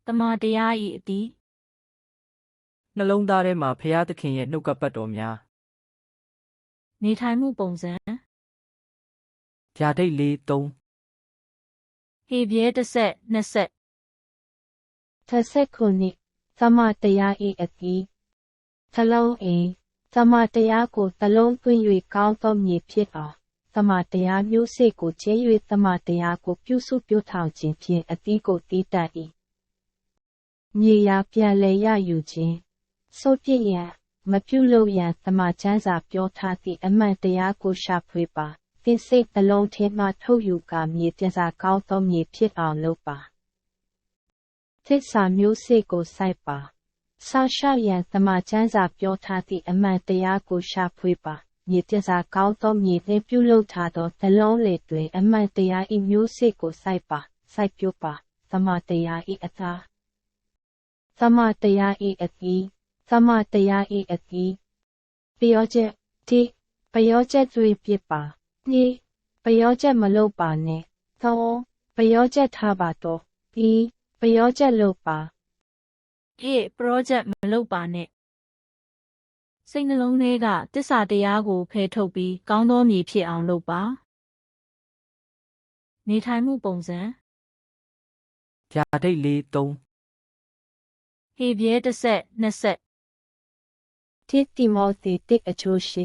တမန်တရားဤအတီး နှလုံးသားထဲမှာဖရာသခင်ရဲ့နှုတ်ကပတ်တော်များ နေထိုင်မှုပုံစံ ဗျာဒိတ်လေး3 ဟေပြဲတစ်ဆက်နှစ်ဆက် ခုနှစ်သမတရားဤအတီးသလုံးအေသမတရားကိုသလုံးသွင်း၍ကောင်းသောမြေဖြစ်အောင်သမတရားမျိုးစေ့ကိုကျဲ၍သမတရားကိုပြုစုပြုထောင်ခြင်းဖြင့်အတီးကိုတီးတတ်၏မြေယာပြန်လည်ရယူခြင်းစိုးပြည့်ရန်မပြုလုပ်ရန်သမချမ်းစာပြောထားသည့်အမှန်တရားကိုရှာဖွေပါသင်စိတ်နှလုံးထဲမှထုတ်ယူကာမြေပြန်စာကောင်းသောမြေဖြစ်အောင်လုပ်ပါသစ္စာမျိုးစေ့ကိုစိုက်ပါဆောက်ရှောက်ရန်သမချမ်းစာပြောထားသည့်အမှန်တရားကိုရှာဖွေပါမြေပြန်စာကောင်းသောမြေနှင့်ပြုလုပ်ထားသောနှလုံးလေတွင်အမှန်တရား၏မျိုးစေ့ကိုစိုက်ပါစိုက်ပျိုးပါသမတရား၏အသားသမတရား၏အတီးသမတရား၏အတီးပျောချက်တိပျောချက်သွေးပြစ်ပါနိပျောချက်မလုပ်ပါနဲ့သုံးပျောချက်ထားပါတော့ပြီးပျောချက်လုပ်ပါအေး project မလုပ်ပါနဲ့စိတ်နှလုံးထဲကတစ္ဆာတရားကိုဖယ်ထုတ်ပြီးကောင်းသောမြေဖြစ်အောင်လုပ်ပါနေထိုင်မှုပုံစံ ဗျာဒိတ်လေး3 ဟေပြဲတစ်ဆက်နှစ်ဆက် တိမောသေတစ်အချိုးရှိ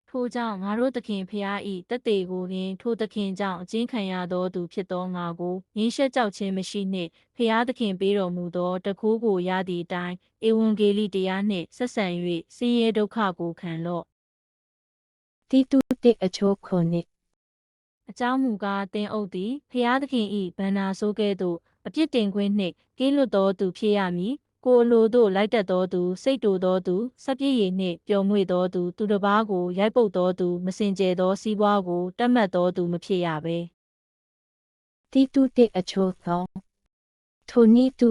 ထို့ကြောင့်ငါတို့သခင်ဖျားဤတက်တေကိုလျှင်ထိုသခင်ကြောင့်အကျဉ်းခံရသောသူဖြစ်သောငါကိုငင်းရှက်ကြောက်ခြင်းမရှိနှင့်ဖျားသခင်ပေးတော်မူသောတကူးကိုရသည့်အတိုင်းဧဝံဂေလိတရားနှင့်ဆက်ဆံ၍ဆင်းရဲဒုက္ခကိုခံလော့တိတုတစ်အချိုးခုနှစ်အကြောင်းမူကားသင်အုပ်သည်ဖျားသခင်ဤဗန္နာဆိုးကဲ့သို့အပြစ်တင်ခွင့်နှင့်ကင်းလွတ်သောသူဖြစ်ရမည်ကိုယ်အလိုသို့လိုက်တတ်သောသူစိတ်တူသောသူစပြည့်ရည်နှင့်ပျော်မွေ့သောသူသူတစ်ပါးကိုရိုက်ပုတ်သောသူမစင်ကြယ်သောစီးပွားကိုတတ်မှတ်သောသူမဖြစ်ရပေတိတုတစ်အချိုးသောထိုနည်းတူ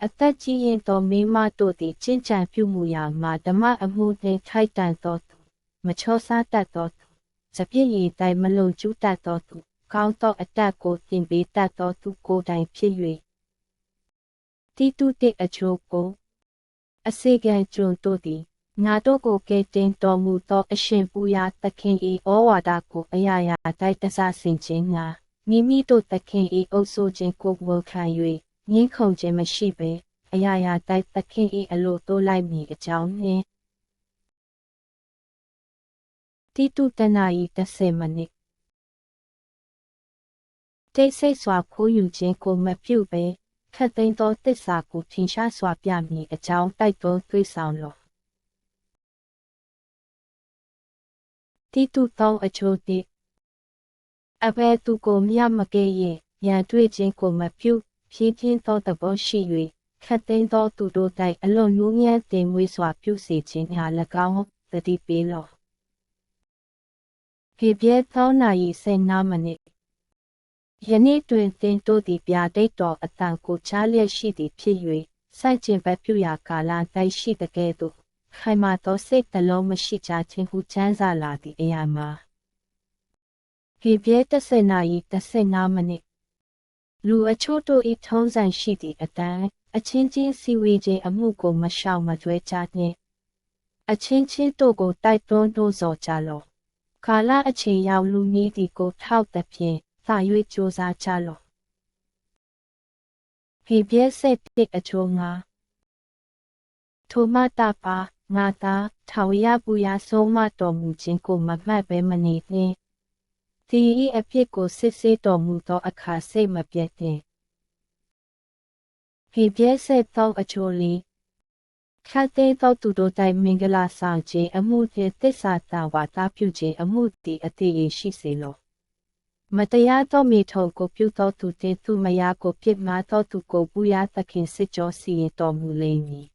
အသက်ကြီးရင်သောမိမတို့သည်ကျင့်ကြံပြုမှုရာမှာဓမ္မအမှုနှင့်ထိုက်တန်သောသူမချောစားတတ်သောသူစပြည့်ရည်တိုင်မလုံကျူးတတ်သောသူကောင်းသောအတတ်ကိုသင်ပေးတတ်သောသူကိုယ်တိုင်ဖြစ်၍တိတုတစ်အချိုးကိုအစေခံကျွန်တို့သည်ငါတို့ကိုကဲတင်တော်မူသောအရှင်ပူရာသခင်၏ဩဝါဒကိုအရာရာတိုက်တဆဆင်ခြင်းငါမိမိတို့သခင်၏အုပ်ဆိုခြင်းကိုဝန်ခံ၍ငင်းခုန်ခြင်းမရှိဘဲအရာရာတိုက်သခင်၏အလိုသို့လိုက်မည်အကြောင်းနှင့်တိတုတနာ၏30မိနစ်တိတ်ဆိတ်စွာခိုးယူခြင်းကိုမပြုဘဲခတ်သိမ်းသောသစ္စာကိုထင်ရှားစွာပြမည်အကြောင်းတိုက်တွန်းသွေးဆောင်လော့တိတုသောအချို့သည်အဘယ်သူကိုမျှမကဲ့ရဲ့ရန်တွေ့ခြင်းကိုမပြုဖြည်းဖြည်းသောသဘောရှိ၍ခတ်သိမ်းသောသူတို့၌အလွန်နူးညံ့တင်မွေးစွာပြုစေခြင်းဟာ၎င်းသတိပေးလော့ဖေပြဲသောနာရီ15မိနစ်ယနေ့တွင်သင်တို့သည်ဗျာဒိတ်တော်အတန်ကိုချားလျက်ရှိသည်ဖြစ်၍စိုက်ကျင်ဘက်ပြုရာကာလ၌ရှိတကဲ့သို့ခိုင်မာသောစိတ်နှလုံးမရှိကြခြင်းဟုချမ်းသာလာသည့်အရာမှာဖေပြဲ10နာရီ15မိနစ်လူအချို့တို့၏ထုံးစံရှိသည့်အတိုင်းအချင်းချင်းစီဝေးခြင်းအမှုကိုမရှောင်မကျွဲကြနှင့်အချင်းချင်းတို့ကိုတိုက်တွန်းနှိုးဆော်ကြလော့ကာလအချိန်ရောက်လူနည်းသည်ကိုထောက်သဖြင့်သာ၍ကြိုးစားကြလော့ဖေပြဲဆက်တစ်အချို့ငါထိုမတာပါငါသာထာဝရပူရာဆုံးမတော်မူခြင်းကိုမမှတ်ဘဲမနေနှင့်ဒီ၏အဖြစ်ကိုစစ်ဆေးတော်မူသောအခါစိတ်မပြတ်နှင့်ဖေပြဲဆက်သောအချို့လီခတ်သိမ်းသောသူတို့တိုင်မင်္ဂလာဆောင်ခြင်းအမှုဖြင့်သစ္စာတာဝါဒပြုခြင်းအမှုသည်အသေးရှိစေလော့မတရားသောမိထုံကိုပြုသောသူတင်သူမယားကိုပြစ်မှားသောသူကိုပူရသခင်စစ်ကြောစီရင်တော်မူလိမ့်မည်